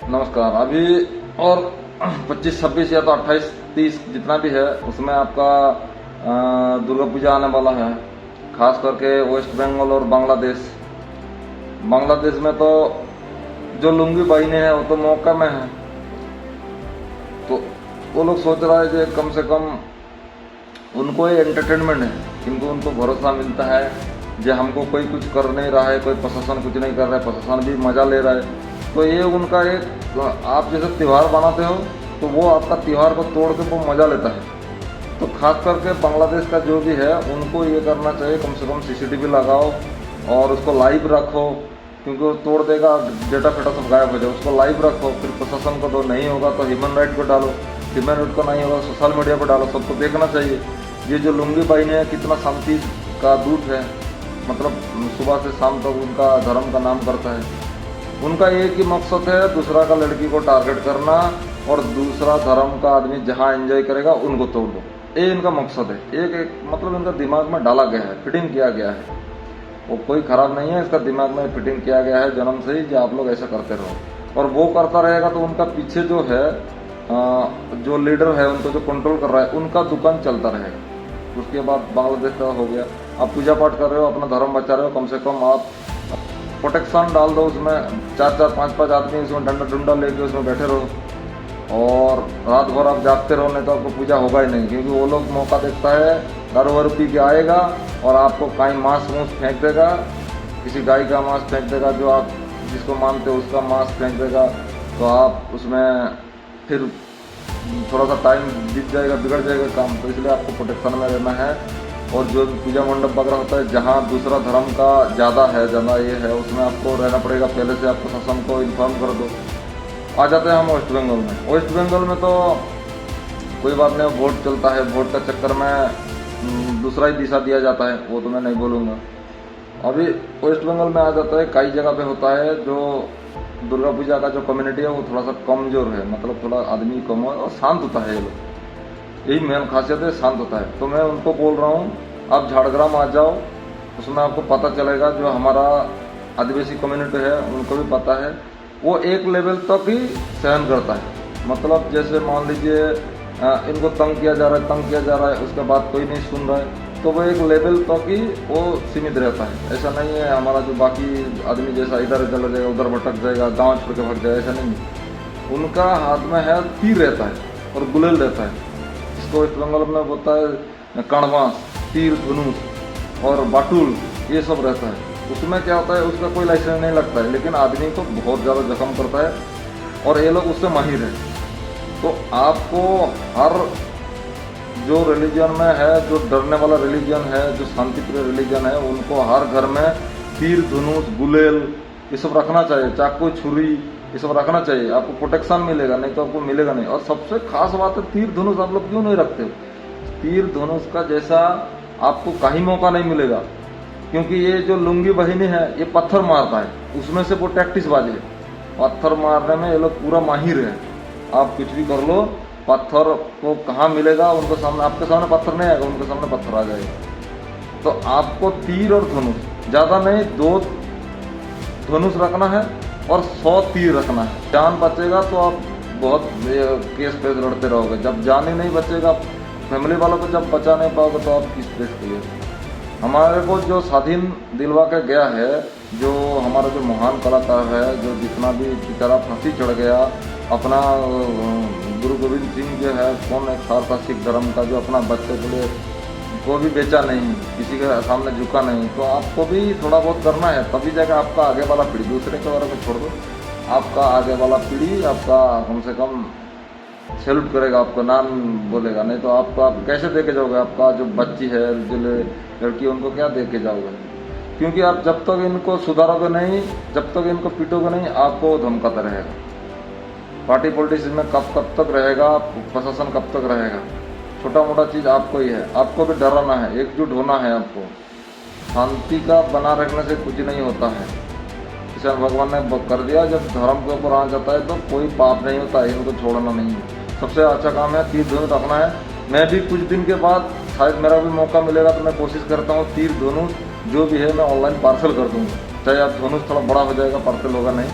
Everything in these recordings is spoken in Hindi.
नमस्कार। अभी और 25, 26 या तो 28, 30 जितना भी है उसमें आपका दुर्गा पूजा आने वाला है। खास करके वेस्ट बंगाल और बांग्लादेश। बांग्लादेश में तो जो लुंगी बाइने हैं वो तो मौका में है, तो वो लोग सोच रहा है कि कम से कम उनको ये एंटरटेनमेंट है, क्योंकि उनको भरोसा मिलता है जो हमको कोई कुछ कर नहीं रहा है, कोई प्रशासन कुछ नहीं कर रहा है, प्रशासन भी मजा ले रहा है। तो ये उनका एक, आप जैसे त्यौहार बनाते हो तो वो आपका त्यौहार को तोड़ के वो मजा लेता है। तो खास करके बांग्लादेश का जो भी है उनको ये करना चाहिए, कम से कम सीसीटीवी लगाओ और उसको लाइव रखो, क्योंकि वो तोड़ देगा, डेटा फेटा सब गायब हो जाए। उसको लाइव रखो, फिर प्रशासन को तो नहीं होगा तो ह्यूमन राइट को डालो, ह्यूमन राइट को नहीं होगा सोशल मीडिया पर डालो, सबको देखना चाहिए। ये जो लुंगी बाइने हैं कितना शांति का दूत है, मतलब सुबह से शाम तक उनका धर्म का नाम करता है। उनका एक ही मकसद है, दूसरा का लड़की को टारगेट करना और दूसरा धर्म का आदमी जहाँ एंजॉय करेगा उनको तोड़ दो, ये इनका मकसद है। एक मतलब इनका दिमाग में डाला गया है, फिटिंग किया गया है। वो कोई खराब नहीं है, इसका दिमाग में फिटिंग किया गया है जन्म से ही, जो आप लोग ऐसा करते रहो। और वो करता रहेगा तो उनका पीछे जो है जो लीडर है, उनको जो कंट्रोल कर रहा है, उनका दुकान चलता रहेगा। उसके बाद बांग्लादेश का हो गया। आप पूजा पाठ कर रहे हो, अपना धर्म बचा रहे हो, कम से कम आप प्रोटेक्शन डाल दो उसमें। 4-4, 5-5 आदमी उसमें डंडा डुंडा लेके उसमें बैठे रहो और रात भर आप जागते रहो, नहीं तो आपको पूजा होगा ही नहीं। क्योंकि वो लोग मौका देखता है, दारू वारू पी के आएगा और आपको कहीं मांस मूस फेंक देगा, किसी गाय का मांस फेंक देगा, जो आप जिसको मानते हो उसका मांस फेंक देगा, तो आप उसमें फिर थोड़ा सा टाइम बीत जाएगा, बिगड़ जाएगा काम। तो इसलिए आपको प्रोटेक्शन में रहना है। और जो पूजा मंडप वगैरह होता है जहाँ दूसरा धर्म का ज़्यादा ये है, उसमें आपको रहना पड़ेगा। पहले से आपको प्रशासन को इन्फॉर्म कर दो। आ जाते हैं हम वेस्ट बंगाल में। वेस्ट बंगाल में तो कोई बात नहीं, वोट चलता है, वोट का चक्कर में दूसरा ही दिशा दिया जाता है, वो तो मैं नहीं बोलूँगा। अभी वेस्ट बंगाल में आ जाता है, कई जगह पे होता है जो दुर्गा पूजा का जो कम्युनिटी है वो थोड़ा सा कमजोर है, मतलब थोड़ा आदमी कम है और शांत होता है। ये लोग, यही मेन खासियत है, शांत होता है। तो मैं उनको बोल रहा हूँ आप झाड़ग्राम आ जाओ, उसमें आपको पता चलेगा जो हमारा आदिवासी कम्युनिटी है उनको भी पता है, वो एक लेवल तक ही सहन करता है। मतलब जैसे मान लीजिए इनको तंग किया जा रहा है, उसके बाद कोई नहीं सुन रहा है, तो वो एक लेवल तक ही वो सीमित रहता है। ऐसा नहीं है हमारा जो बाकी आदमी जैसा इधर चला जाएगा, उधर भटक जाएगा, गाँव छोड़ के भटक जाएगा, ऐसा नहीं। उनका हाथ में है तीर रहता है और गुलेल रहता है। इसको वेस्ट बंगाल में होता है कणवास, तीर धनुष और बाटुल, ये सब रहता है। उसमें क्या होता है, उसका कोई लाइसेंस नहीं लगता है, लेकिन आदमी को बहुत ज़्यादा जख्म करता है और ये लोग उससे माहिर हैं। तो आपको हर जो रिलीजन में है, जो डरने वाला रिलीजन है, जो शांतिप्रिय रिलीजन है, उनको हर घर में तीर धनुष गुलेल ये सब रखना चाहिए, चाकू छुरी ये सब रखना चाहिए। आपको प्रोटेक्शन मिलेगा, नहीं तो आपको मिलेगा नहीं। और सबसे खास बात है तीर धनुष आप लोग क्यों नहीं रखते हो? तीर धनुष का जैसा आपको कहीं मौका नहीं मिलेगा, क्योंकि ये जो लुंगी बहिनी है ये पत्थर मारता है, उसमें से वो टैक्टिस बाजी है। पत्थर मारने में ये लोग पूरा माहिर है। आप कुछ भी कर लो, पत्थर को कहाँ मिलेगा उनको सामने, आपके सामने पत्थर नहीं आएगा, उनके सामने पत्थर आ जाएगा। तो आपको तीर और धनुष, ज़्यादा नहीं, 2 धनुष रखना है और 100 तीर रखना है। जान बचेगा तो आप बहुत केस पेस लड़ते रहोगे, जब जान ही नहीं बचेगा, फैमिली वालों को जब बचा नहीं पाओगे तो आप किस पेस के लिए। हमारे को जो स्वाधीन दिलवा के गया है, जो हमारा जो महान कलाकार है, जो जितना भी बेचारा फांसी चढ़ गया, अपना गुरु गोविंद सिंह जो है, कौन एक था सिख धर्म का, जो अपना बच्चे के लिए वो भी बेचा नहीं, किसी के सामने झुका नहीं। तो आपको भी थोड़ा बहुत करना है, तभी जाकर आपका आगे वाला पीढ़ी, दूसरे के बारे में छोड़ दो, आपका आगे वाला पीढ़ी आपका कम से कम सैल्यूट करेगा, आपका नाम बोलेगा। नहीं तो आपका आप कैसे दे के जाओगे? आपका जो बच्ची है, जो लड़की है, उनको क्या दे के जाओगे? क्योंकि आप जब तक इनको सुधारोगे नहीं, जब तक इनको पीटोगे नहीं, आपको धमकाता रहेगा। पार्टी पॉलिटिक्स में कब तक रहेगा, प्रशासन कब तक रहेगा? छोटा मोटा चीज़ आपको ही है, आपको भी डराना है, एकजुट होना है आपको। शांति का बना रखने से कुछ नहीं होता है। किसान भगवान ने कर दिया, जब धर्म के ऊपर आ जाता है तो कोई पाप नहीं होता है, इनको छोड़ना नहीं है। सबसे अच्छा काम है तीर धनुष रखना है। मैं भी कुछ दिन के बाद शायद मेरा भी मौका मिलेगा तो मैं कोशिश करता हूँ तीर धनुष जो भी है मैं ऑनलाइन पार्सल कर दूँगा। चाहे आप धनुष थोड़ा बड़ा हो जाएगा, पार्सल होगा नहीं,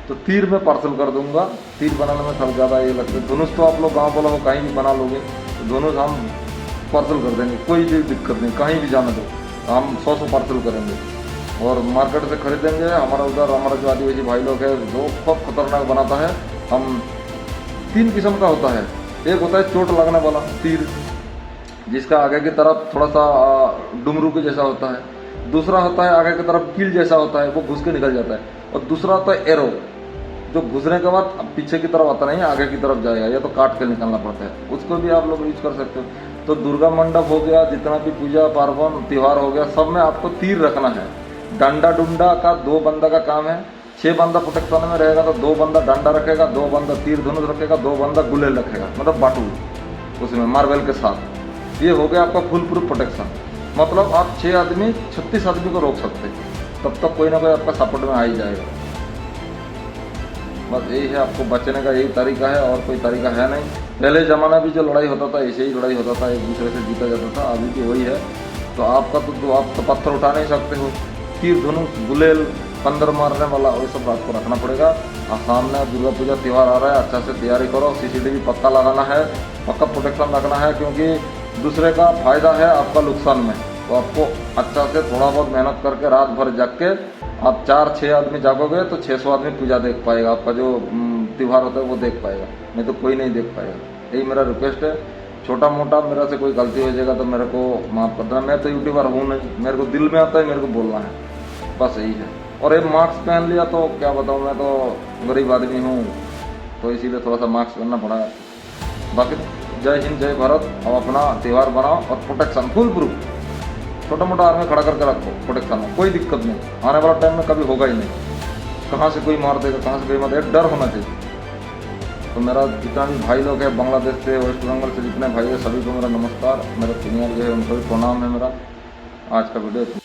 तो तीर में पार्सल कर दूंगा। तीर बनाने में थोड़ा ज़्यादा ये लगता है। धनुष तो आप लोग गाँव वालों को कहीं भी बना लोगे, तो धनुष हम पार्सल कर देंगे, कोई भी दिक्कत नहीं, कहीं भी जाने दो, हम 100 पार्सल करेंगे और मार्केट से खरीदेंगे। हमारा उधर हमारा जो आदिवासी भाई लोग है जो बहुत खतरनाक बनाता है। हम 3 किस्म का होता है। एक होता है चोट लगने वाला तीर, जिसका आगे की तरफ थोड़ा सा डुमरू के जैसा होता है। दूसरा होता है आगे की तरफ कील जैसा होता है, वो घुस के निकल जाता है। और दूसरा होता है एरो, जो घुसने के बाद पीछे की तरफ आता नहीं है, आगे की तरफ जाएगा, या तो काट के निकलना पड़ता है। उसको भी आप लोग यूज कर सकते हो। तो दुर्गा मंडप हो गया, जितना भी पूजा पार्वण त्योहार हो गया, सब में आपको तीर रखना है। डंडा डुंडा का 2 बंदा का काम है। 6 बंदा प्रोटेक्शन में रहेगा तो 2 बंदा डंडा रखेगा, 2 बंदा तीर धनुष रखेगा, 2 बंदा गुलेल रखेगा, मतलब बाटू उसमें मार्बल के साथ। ये हो गया आपका फुल प्रूफ प्रोटेक्शन। मतलब आप 6 आदमी 36 आदमी को रोक सकते हैं, तब तक कोई ना कोई आपका सपोर्ट में आ ही जाएगा। बस यही है, आपको बचने का यही तरीका है, और कोई तरीका है नहीं। पहले ज़माना भी जो लड़ाई होता था ऐसे ही लड़ाई होता था, एक दूसरे से जीता जाता था। अभी भी वही है। तो आपका तो आप तो पत्थर उठा नहीं सकते हो। तीर धनुष गुलेल पंदर मारने वाला वो सब आपको रखना पड़ेगा। और सामने दुर्गा पूजा त्यौहार आ रहा है, अच्छा से तैयारी करो। CCTV पक्का लगाना है, पक्का प्रोटेक्शन रखना है, क्योंकि दूसरे का फायदा है आपका नुकसान में। तो आपको अच्छा से थोड़ा बहुत मेहनत करके रात भर जाग के आप 4-6 आदमी जागोगे तो 600 आदमी पूजा देख पाएगा। आपका जो त्यौहार होता है वो देख पाएगा, नहीं तो कोई नहीं देख पाएगा। यही मेरा रिक्वेस्ट है। छोटा मोटा मेरा से कोई गलती हो जाएगा तो मेरे को माफ़ कर देना। मैं तो यूट्यूबर हूँ नहीं, मेरे को दिल में आता है, मेरे को बोलना है, बस यही है। और ये मास्क पहन लिया तो क्या बताऊँ, मैं तो गरीब आदमी हूँ, तो इसीलिए थोड़ा सा मास्क पहनना पड़ा है। बाकी जय हिंद जय भारत। और अपना त्यौहार बनाओ और प्रोटेक्शन फुल प्रूफ छोटा मोटा आर्मी खड़ा करके रखो प्रोटेक्शन में, कोई दिक्कत नहीं। आने वाला टाइम में कभी होगा ही नहीं, कहाँ से कोई मार देगा, कहाँ से कोई मार देगा, डर होना चाहिए। तो मेरा जितना भी भाई लोग हैं बांग्लादेश से, वेस्ट बंगाल से जितने भाई हैं, सभी को मेरा नमस्कार। मेरा सीनियर जो है उनको भी प्रणाम है मेरा। आज का वीडियो